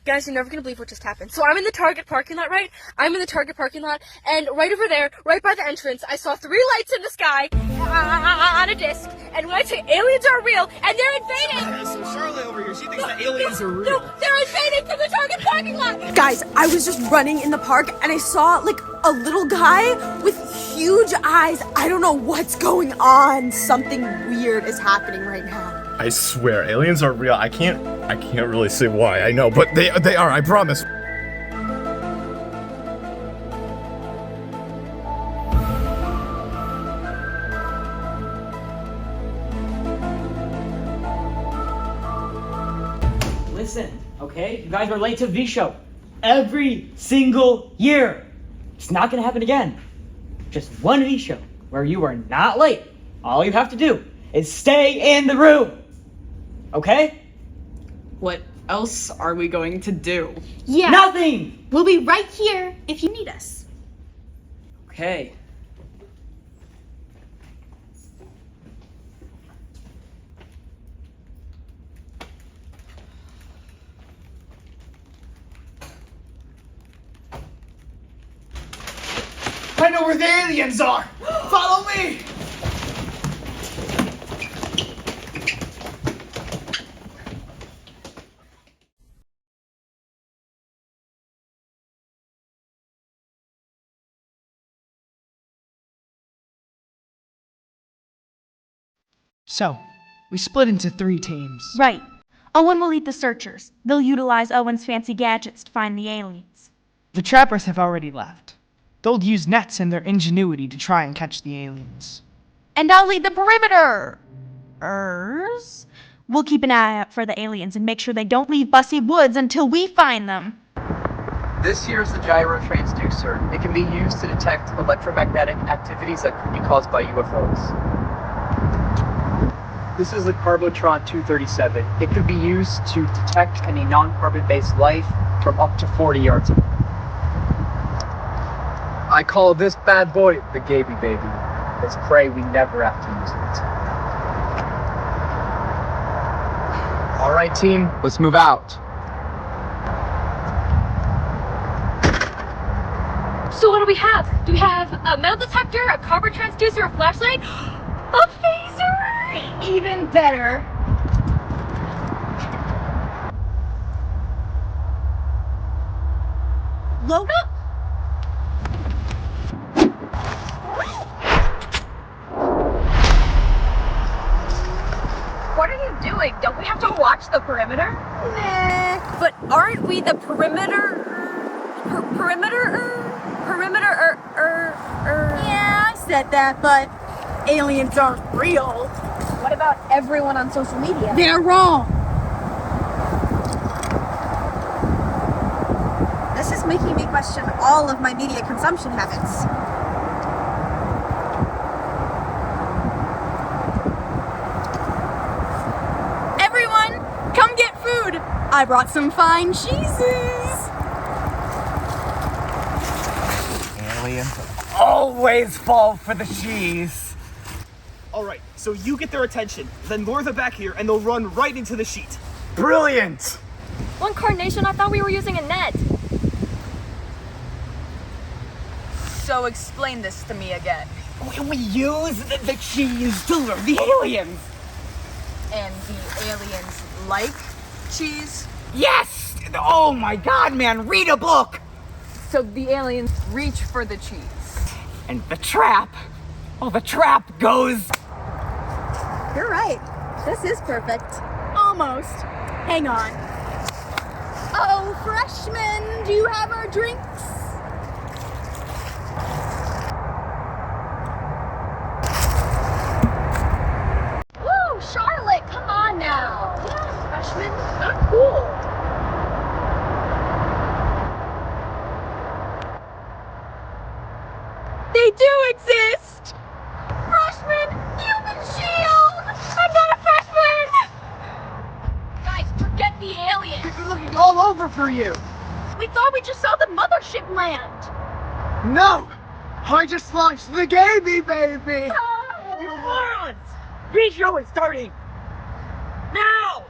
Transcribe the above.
Guys, you're never gonna believe what just happened. So I'm in the Target parking lot, right? I'm in the Target parking lot, and right over there, right by the entrance, I saw 3 lights in the sky on a disc. And when I say aliens are real, and they're invading. So Charlotte over here, she thinks that aliens are real. No, they're invading from the Target parking lot. Guys, I was just running in the park, and I saw like a little guy with huge eyes. I don't know what's going on. Something weird is happening right now. I swear, aliens are real. I can't really say why. I know, but they are. I promise. Listen, okay? You guys are late to V show every single year. It's not gonna happen again. Just one V show where you are not late. All you have to do is stay in the room. Okay? What else are we going to do? Yeah. Nothing! We'll be right here if you need us. Okay. I know where the aliens are. Follow me. So, we split into 3 teams. Right. Owen will lead the searchers. They'll utilize Owen's fancy gadgets to find the aliens. The trappers have already left. They'll use nets and their ingenuity to try and catch the aliens. And I'll lead the perimeter. We'll keep an eye out for the aliens and make sure they don't leave Bussy Woods until we find them. This here is the gyro transducer. It can be used to detect electromagnetic activities that could be caused by UFOs. This is the Carbotron 237. It could be used to detect any non-carbon-based life from up to 40 yards away. I call this bad boy the Gaby Baby. It's prey we never have to use it. All right, team, let's move out. So what do we have? Do we have a metal detector, a carbon transducer, a flashlight, a phaser? Even better. Load up? What are you doing? Don't we have to watch the perimeter? Nah, but aren't we the perimeter? Yeah, I said that, but aliens aren't real. What about everyone on social media? They're wrong. This is making me question all of my media consumption habits. Everyone, come get food. I brought some fine cheeses. Aliens always fall for the cheese. Alright, so you get their attention, then lure them back here and they'll run right into the sheet. Brilliant! One carnation, I thought we were using a net. So explain this to me again. We use the cheese to lure the aliens. And the aliens like cheese? Yes! Oh my god, man, read a book! So the aliens reach for the cheese. And the trap goes... You're right. This is perfect. Almost. Hang on. Oh, freshmen, do you have our drinks? Woo, Charlotte, come on now. Yeah, freshman, not cool. They do exist! Freshman, human shield! I'm not a freshman! Guys, forget the aliens! We've been looking all over for you. We thought we just saw the mothership land! No! I just launched the Gaby Baby! Morons! V-show is starting! Now!